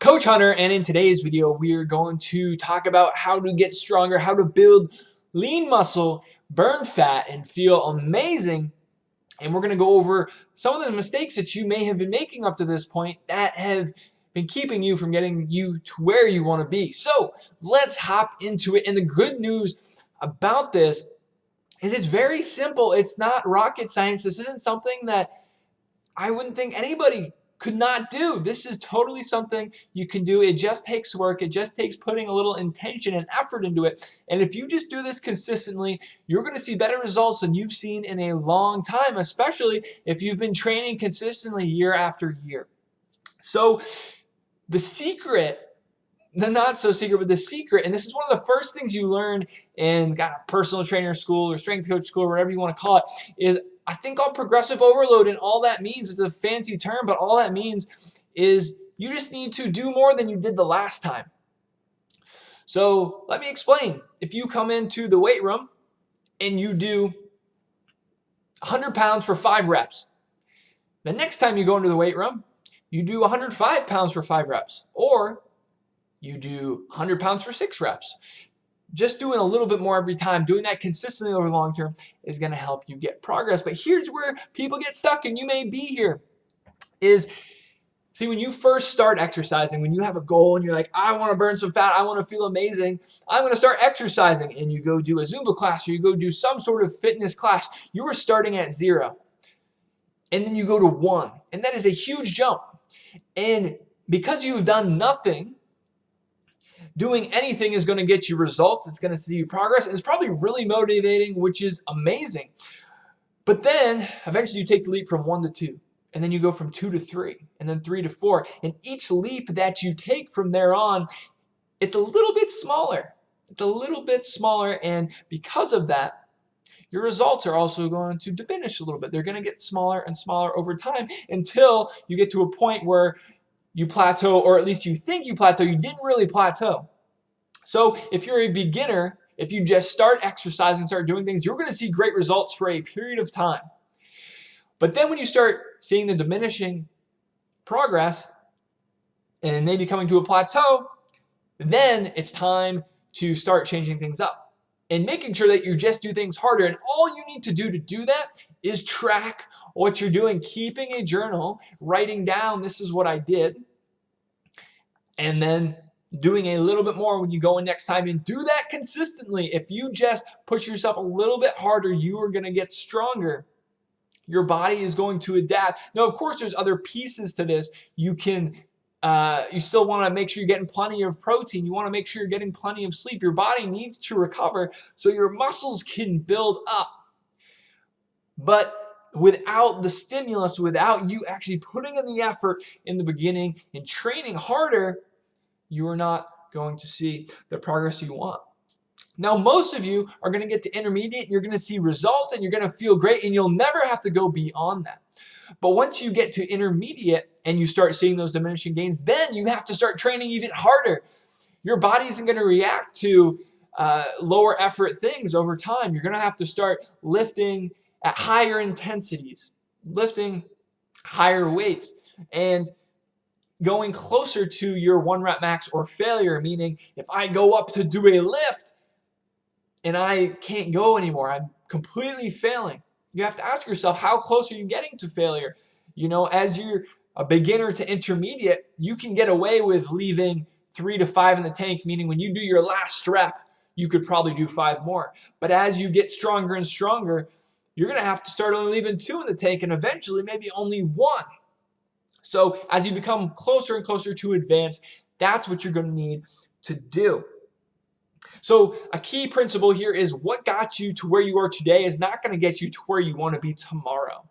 Coach Hunter, and in today's video, we are going to talk about how to get stronger, how to build lean muscle, burn fat, and feel amazing. And we're going to go over some of the mistakes that you may have been making up to this point that have been keeping you from getting you to where you want to be. So let's hop into it. And the good news about this is it's very simple. It's not rocket science. This isn't something that I wouldn't think anybody could not do. This is totally something you can do. It just takes work. It just takes putting a little intention and effort into it. And if you just do this consistently, you're going to see better results than you've seen in a long time, especially if you've been training consistently year after year. So the secret, the not so secret, but the secret, and this is one of the first things you learn in personal trainer school or strength coach school, or whatever you want to call it, is I think called progressive overload. And all that means is a fancy term, but all that means is you just need to do more than you did the last time. So let me explain. If you come into the weight room and you do 100 pounds for 5 reps, the next time you go into the weight room, you do 105 pounds for 5 reps, or you do 100 pounds for 6 reps. Just doing a little bit more every time, doing that consistently over the long term is going to help you get progress. But here's where people get stuck, and you may be here, is, see, when you first start exercising, when you have a goal and you're like, I want to burn some fat, I want to feel amazing, I'm going to start exercising, and you go do a Zumba class or you go do some sort of fitness class, you are starting at 0. And then you go to 1. And that is a huge jump. And because you've done nothing, doing anything is going to get you results. It's going to see you progress. And it's probably really motivating, which is amazing. But then eventually you take the leap from 1 to 2. And then you go from 2 to 3. And then 3 to 4. And each leap that you take from there on, it's a little bit smaller. It's a little bit smaller. And because of that, your results are also going to diminish a little bit. They're going to get smaller and smaller over time until you get to a point where you plateau, or at least you think you plateau. You didn't really plateau. So if you're a beginner, if you just start exercising, start doing things, you're going to see great results for a period of time. But then when you start seeing the diminishing progress and maybe coming to a plateau, then it's time to start changing things up and making sure that you just do things harder. And all you need to do that is track what you're doing, keeping a journal, writing down, this is what I did, and then doing a little bit more when you go in next time, and do that consistently. If you just push yourself a little bit harder, you are going to get stronger. Your body is going to adapt. Now, of course, there's other pieces to this. You still want to make sure you're getting plenty of protein. You want to make sure you're getting plenty of sleep. Your body needs to recover so your muscles can build up. But without the stimulus, without you actually putting in the effort in the beginning and training harder, you are not going to see the progress you want. Now, most of you are going to get to intermediate, and you're going to see results, and you're going to feel great, and you'll never have to go beyond that. But once you get to intermediate and you start seeing those diminishing gains, then you have to start training even harder. Your body isn't going to react to lower effort things over time. You're going to have to start lifting at higher intensities, lifting higher weights, and going closer to your 1 rep max or failure, meaning if I go up to do a lift and I can't go anymore, I'm completely failing. You have to ask yourself, how close are you getting to failure? You know, as you're a beginner to intermediate, you can get away with leaving 3 to 5 in the tank, meaning when you do your last rep, you could probably do 5 more. But as you get stronger and stronger, you're going to have to start only leaving 2 in the tank, and eventually maybe only 1. So as you become closer and closer to advanced, that's what you're going to need to do. So a key principle here is what got you to where you are today is not going to get you to where you want to be tomorrow.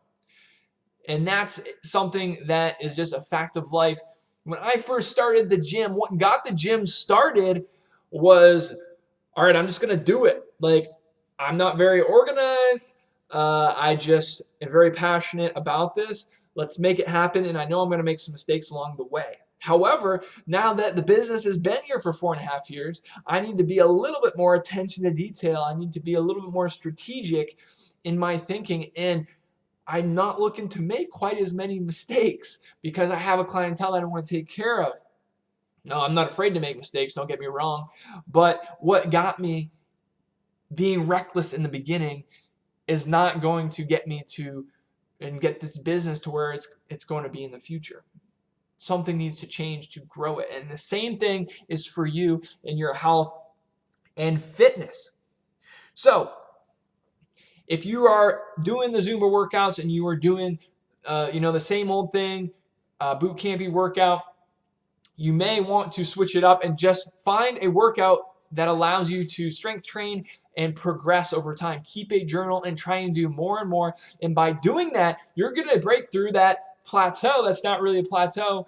And that's something that is just a fact of life. When I first started the gym, what got the gym started was, all right, I'm just going to do it. Like, I'm not very organized. I just am very passionate about this. Let's make it happen, and I know I'm going to make some mistakes along the way. However, now that the business has been here for 4.5 years, I need to be a little bit more attention to detail. I need to be a little bit more strategic in my thinking, and I'm not looking to make quite as many mistakes because I have a clientele that I want to take care of. No, I'm not afraid to make mistakes, don't get me wrong. But what got me being reckless in the beginning is not going to get me to and get this business to where it's going to be in the future. Something needs to change to grow it. And the same thing is for you in your health and fitness. So, if you are doing the Zumba workouts and you are doing the same old thing, boot campy workout, you may want to switch it up and just find a workout that allows you to strength train and progress over time. Keep a journal and try and do more and more. And by doing that, you're going to break through that plateau that's not really a plateau.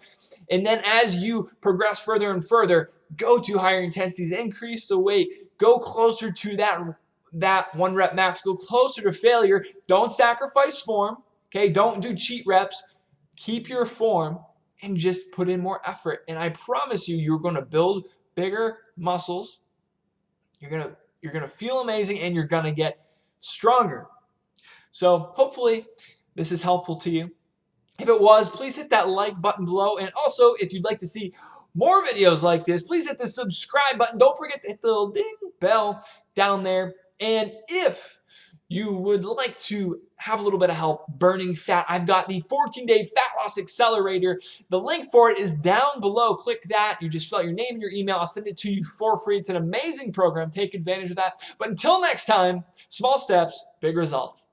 And then as you progress further and further, go to higher intensities, increase the weight, go closer to that 1 rep max, go closer to failure. Don't sacrifice form, okay? Don't do cheat reps. Keep your form and just put in more effort. And I promise you, you're going to build bigger muscles. You're going to feel amazing and you're going to get stronger. So hopefully this is helpful to you. If it was, please hit that like button below. And also, if you'd like to see more videos like this, please hit the subscribe button. Don't forget to hit the little ding bell down there. And if you would like to have a little bit of help burning fat, I've got the 14-day fat loss accelerator. The link for it is down below. Click that. You just fill out your name and your email. I'll send it to you for free. It's an amazing program. Take advantage of that. But until next time, small steps, big results.